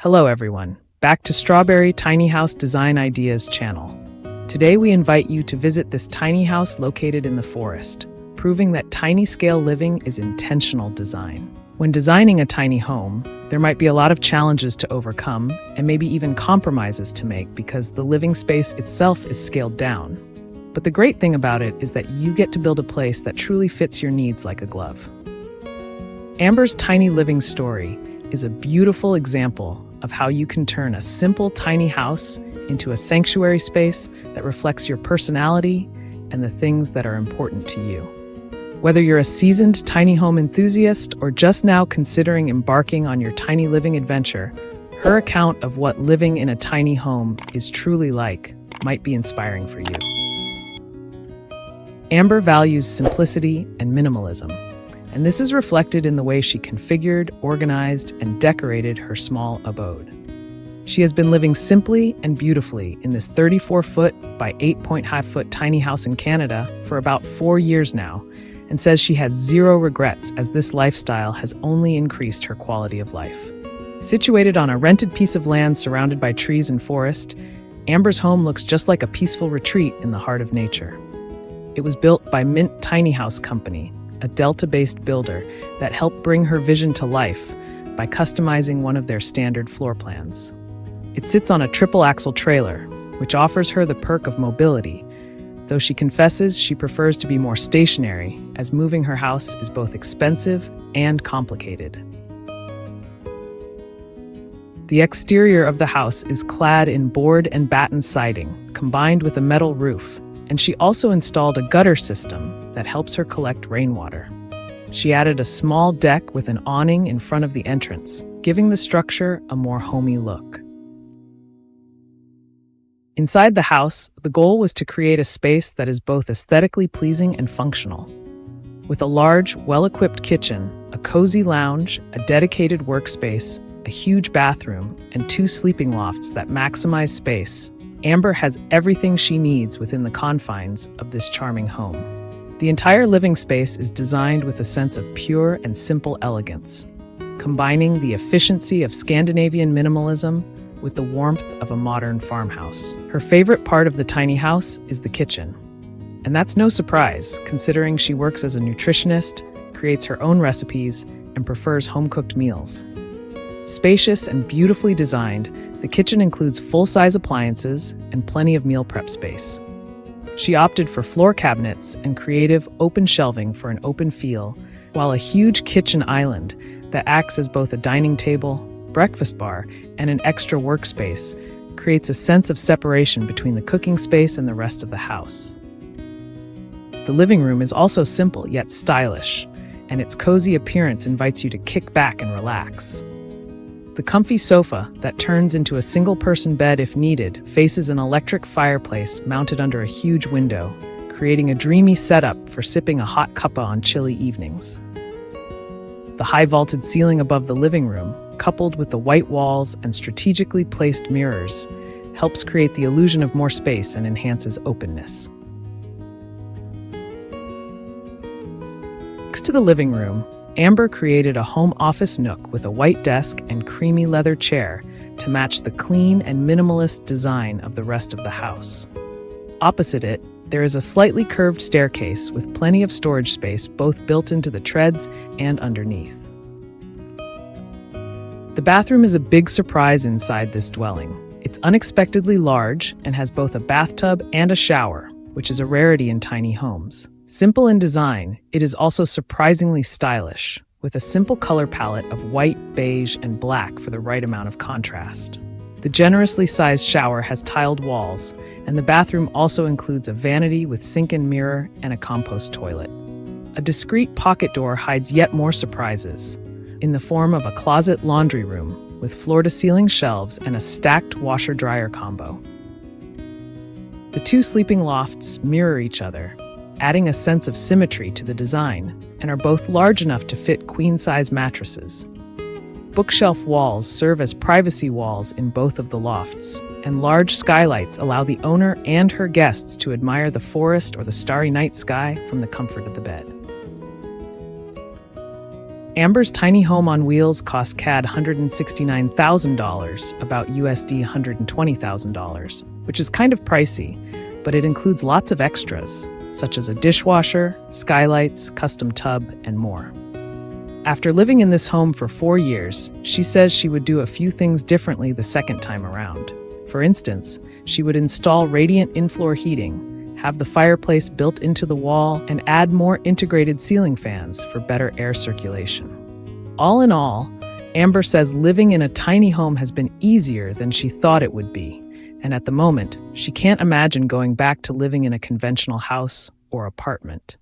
Hello everyone, back to Strawberry Tiny House Design Ideas channel. Today we invite you to visit this tiny house located in the forest, proving that tiny scale living is intentional design. When designing a tiny home, there might be a lot of challenges to overcome and maybe even compromises to make because the living space itself is scaled down. But the great thing about it is that you get to build a place that truly fits your needs like a glove. Amber's tiny living story is a beautiful example of how you can turn a simple tiny house into a sanctuary space that reflects your personality and the things that are important to you. Whether you're a seasoned tiny home enthusiast or just now considering embarking on your tiny living adventure, her account of what living in a tiny home is truly like might be inspiring for you. Amber values simplicity and minimalism, and this is reflected in the way she configured, organized, and decorated her small abode. She has been living simply and beautifully in this 34-foot by 8.5-foot tiny house in Canada for about 4 years now, and says she has zero regrets as this lifestyle has only increased her quality of life. Situated on a rented piece of land surrounded by trees and forest, Amber's home looks just like a peaceful retreat in the heart of nature. It was built by Mint Tiny House Company, a Delta-based builder that helped bring her vision to life by customizing one of their standard floor plans. It sits on a triple-axle trailer, which offers her the perk of mobility, though she confesses she prefers to be more stationary, as moving her house is both expensive and complicated. The exterior of the house is clad in board and batten siding, combined with a metal roof, and she also installed a gutter system that helps her collect rainwater. She added a small deck with an awning in front of the entrance, giving the structure a more homey look. Inside the house, the goal was to create a space that is both aesthetically pleasing and functional. With a large, well-equipped kitchen, a cozy lounge, a dedicated workspace, a huge bathroom, and 2 sleeping lofts that maximize space, Amber has everything she needs within the confines of this charming home. The entire living space is designed with a sense of pure and simple elegance, combining the efficiency of Scandinavian minimalism with the warmth of a modern farmhouse. Her favorite part of the tiny house is the kitchen. And that's no surprise, considering she works as a nutritionist, creates her own recipes, and prefers home-cooked meals. Spacious and beautifully designed, the kitchen includes full-size appliances and plenty of meal prep space. She opted for floor cabinets and creative open shelving for an open feel, while a huge kitchen island that acts as both a dining table, breakfast bar, and an extra workspace creates a sense of separation between the cooking space and the rest of the house. The living room is also simple yet stylish, and its cozy appearance invites you to kick back and relax. The comfy sofa that turns into a single-person bed if needed faces an electric fireplace mounted under a huge window, creating a dreamy setup for sipping a hot cuppa on chilly evenings. The high vaulted ceiling above the living room, coupled with the white walls and strategically placed mirrors, helps create the illusion of more space and enhances openness. Next to the living room, Amber created a home office nook with a white desk and creamy leather chair to match the clean and minimalist design of the rest of the house. Opposite it, there is a slightly curved staircase with plenty of storage space both built into the treads and underneath. The bathroom is a big surprise inside this dwelling. It's unexpectedly large and has both a bathtub and a shower, which is a rarity in tiny homes. Simple in design, it is also surprisingly stylish, with a simple color palette of white, beige, and black for the right amount of contrast. The generously sized shower has tiled walls, and the bathroom also includes a vanity with sink and mirror and a compost toilet. A discreet pocket door hides yet more surprises, in the form of a closet laundry room with floor-to-ceiling shelves and a stacked washer-dryer combo. The 2 sleeping lofts mirror each other, adding a sense of symmetry to the design, and are both large enough to fit queen-size mattresses. Bookshelf walls serve as privacy walls in both of the lofts, and large skylights allow the owner and her guests to admire the forest or the starry night sky from the comfort of the bed. Amber's tiny home on wheels cost CAD $169,000, about USD $120,000, which is kind of pricey, but it includes lots of extras, such as a dishwasher, skylights, custom tub, and more. After living in this home for 4 years, she says she would do a few things differently the second time around. For instance, she would install radiant in-floor heating, have the fireplace built into the wall, and add more integrated ceiling fans for better air circulation. All in all, Amber says living in a tiny home has been easier than she thought it would be, and at the moment, she can't imagine going back to living in a conventional house or apartment.